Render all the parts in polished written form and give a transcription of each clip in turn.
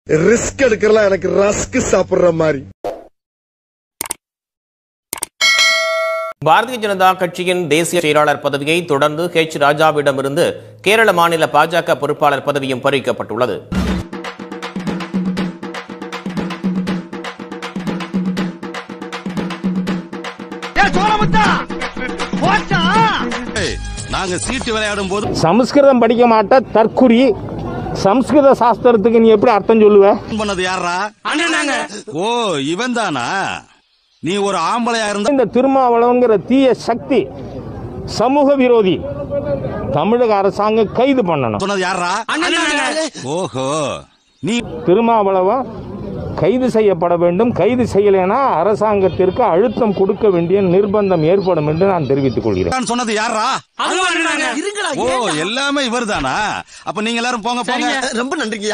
Risk எடுக்கிறலாம் எனக்கு rusk சாப்பிடுற மாதிரி. பாரதிய ஜனதா கட்சியின் தேசிய செயலாளர் பதவியை தொடர்ந்து ஹெச் ராஜாவிடமிருந்து கேரள மாநில பாஜக பொறுப்பாளர் பதவியும் பறிக்கப்பட்டுள்ளது. நாங்க சீட்டு விளையாடும் போது சமஸ்கிருதம் படிக்க மாட்ட தற்குறி சமஸ்கிருத சாஸ்திரத்துக்கு நீ எப்படி அர்த்தம் சொல்லுவ? பண்ணது யாரா? ஓ இவன் தானா? நீ ஒரு ஆம்பளையா இருந்த இந்த திருமாவளவங்கிற தீய சக்தி சமூக விரோதி தமிழக அரசாங்கம் கைது பண்ணணும். சொன்னது யாரா? ஓஹோ நீ திருமாவளவன் கைது செய்யப்பட வேண்டும். கைது செய்யலைன்னா அரசாங்கத்திற்கு அழுத்தம் கொடுக்க வேண்டிய நிர்பந்தம் ஏற்படும் என்று நான் தெரிவித்துக் கொள்கிறேன். சொன்னது யாரா? ஓ எல்லாமே இவர் தானா? அப்ப நீங்க எல்லாரும் போங்க போங்க. ரொம்ப நன்றிங்க.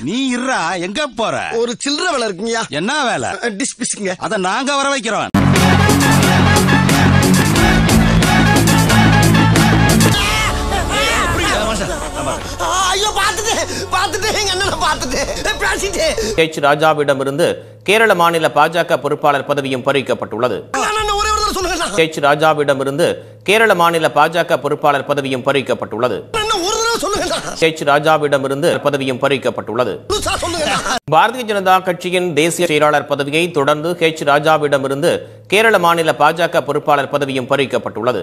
நீ இருறா, எங்க போற? ஒரு சில்லற வேலை இருக்குங்க. என்ன வேலை? டிஸ்பிஸ்ங்க. அத நாங்க வர வைக்கிறோம். ஹெச் ராஜாவிடமிருந்து கேரள மாநில பாஜக பொறுப்பாளர் பதவியும் பறிக்கப்பட்டுள்ளது. ஹெச் ராஜாவிடமிருந்து கேரள மாநில பாஜக பொறுப்பாளர் பதவியும் பறிக்கப்பட்டுள்ளது. ஹெச் ராஜாவிடமிருந்து பதவியும் பறிக்கப்பட்டுள்ளது. பாரதிய ஜனதா கட்சியின் தேசிய செயலாளர் பதவியை தொடர்ந்து ஹெச் ராஜாவிடமிருந்து கேரள மாநில பாஜக பொறுப்பாளர் பதவியும் பறிக்கப்பட்டுள்ளது.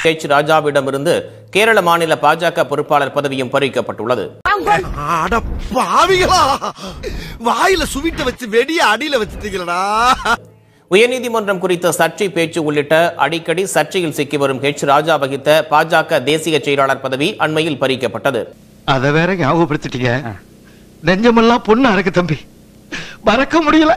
ஹெச் ராஜாவிடமிருந்து கேரள மாநில பாஜக பொறுப்பாளர் பதவியும் பறிக்கப்பட்டுள்ளது. வாயில சுவிட்ட வச்சு வெடிய அடியில வச்சுட்டீங்களா? உயர்நீதிமன்றம் குறித்த சர்ச்சை பேச்சு உள்ளிட்ட அடிக்கடி சர்ச்சையில் சிக்கி வரும் ஹெச் ராஜா வகித்த பாஜக தேசிய செயலாளர் பதவி அண்மையில் பறிக்கப்பட்டது. அத வேற ஞாபகப்படுத்திட்டீங்க. நெஞ்சமெல்லாம் பொண்ணு அறக்கு தம்பி, மறக்க முடியல.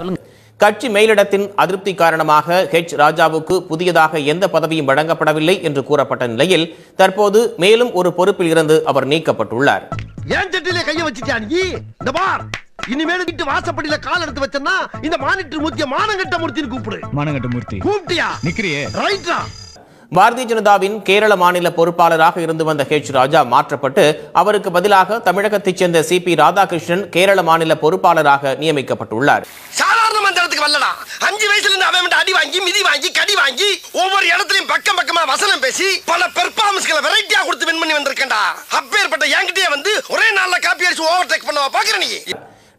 கட்சி மேலிடத்தின் அதிருப்தி காரணமாக ஹெச் ராஜாவுக்கு புதியதாக எந்த பதவியும் வழங்கப்படவில்லை என்று கூறப்பட்ட நிலையில் தற்போது மேலும் ஒரு பொறுப்பில் இருந்து அவர் நீக்கப்பட்டுள்ளார். ஏன் சட்டிலே கைய வச்சிட்டியா நீ? இந்த பார், இனிமேல் வீட்டு வாசப்படியில கால் எடுத்து வச்சனா இந்த மானிட்டர் மூர்த்திய மானங்கட்ட மூர்த்தின்னு கூப்பிடு. மானங்கட்ட மூர்த்தி கூப்பிட்டியா? நிக்கிறியே ரைட்டா. பாரதிய ஜனதாவின் கேரள மாநில பொறுப்பாளராக இருந்து வந்த ஹெச் ராஜா மாற்றப்பட்டு அவருக்கு பதிலாக தமிழகத்தைச் சேர்ந்த சிபி ராதாகிருஷ்ணன் கேரள மாநில பொறுப்பாளராக நியமிக்கப்பட்டுள்ளார். சாதாரண மந்திரத்துக்கு வரலடா. 5 வயசுல இருந்து அவன் அடி வாங்கி மிதி வாங்கி கடி வாங்கி ஒவ்வொரு இடத்துலயும் பக்கம் பக்கமா வசனம் பேசி பல பெர்ஃபார்மன்ஸ்களை வெரைட்டியா கொடுத்து வின் பண்ணி வந்திருக்கேன்டா. அப்பேற்பட்ட என்கிட்டயே வந்து ஒரே நாள்ல காப்பி அடிச்சு ஓவர்டேக் பண்ணவா பாக்குற நீ?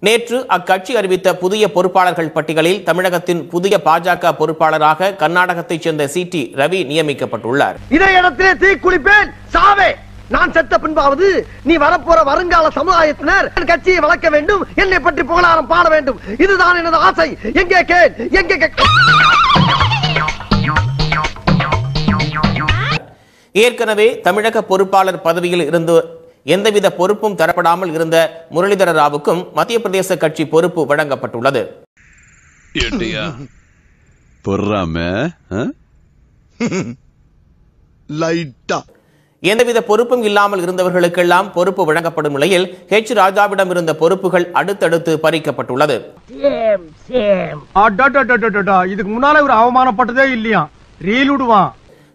நேற்று அக்கட்சி அறிவித்த புதிய பொறுப்பாளர்கள் பட்டியலில் தமிழகத்தின் புதிய பாஜக பொறுப்பாளராக கர்நாடகத்தைச் சேர்ந்த சிடி ரவி நியமிக்கப்பட்டுள்ளார். இதே இடத்திலே தீ குளிப்பேன் சாவே. நான் செத்த பின்பாவது நீ வரப்போற வருங்கால சமுதாயத்தினர் கட்சியை வளர்க்க வேண்டும், என்னை பற்றி புகழாரம் பாட வேண்டும். இதுதான் எனது ஆசை. எங்கே கேள் எங்கே ஏற்கனவே தமிழக பொறுப்பாளர் பதவியில் இருந்து எந்தவித பொறுப்பும் தரப்படாமல் இருந்த முரளிதர ராவுக்கும் மத்திய பிரதேச கட்சி பொறுப்பு வழங்கப்பட்டுள்ளது. எந்தவித பொறுப்பும் இல்லாமல் இருந்தவர்களுக்கெல்லாம் பொறுப்பு வழங்கப்படும் நிலையில் ஹெச் ராஜாவிடம் இருந்த பொறுப்புகள் அடுத்தடுத்து பறிக்கப்பட்டுள்ளது. இதுக்கு முன்னால ஒரு அவமானப்பட்டதே இல்லையா? ரீல் விடுவான்.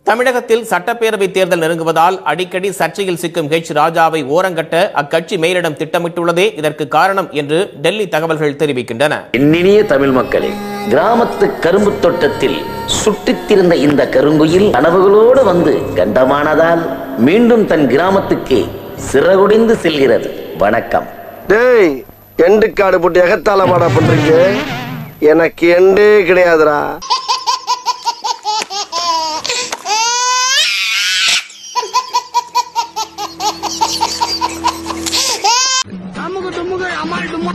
தமிழகத்தில் சட்டப்பேரவை தேர்தல் நெருங்குவதால் அடிக்கடி சர்ச்சையில் சிக்கும் ஹெச் ராஜாவை ஓரங்கட்ட அக்கட்சி மேலிடம் திட்டமிட்டுள்ளதே இதற்கு காரணம் என்று டெல்லி தகவல்கள் தெரிவிக்கின்றன. இனிய தமிழ் மக்களே, கிராமத்து கரும்பு தோட்டத்தில் சுட்டித்திருந்த இந்த கருங்குயில் கனவுகளோடு வந்து கண்டமானதால் மீண்டும் தன் கிராமத்துக்கு சிறகுடிந்து செல்கிறது. வணக்கம். டேய், எண்டு காடு போட்டு எகத்தால மாடா பண்றீங்க. எனக்கு எண்டே கிடையாதுடா. அம்முக தும்முக அம்மாள் தும்மா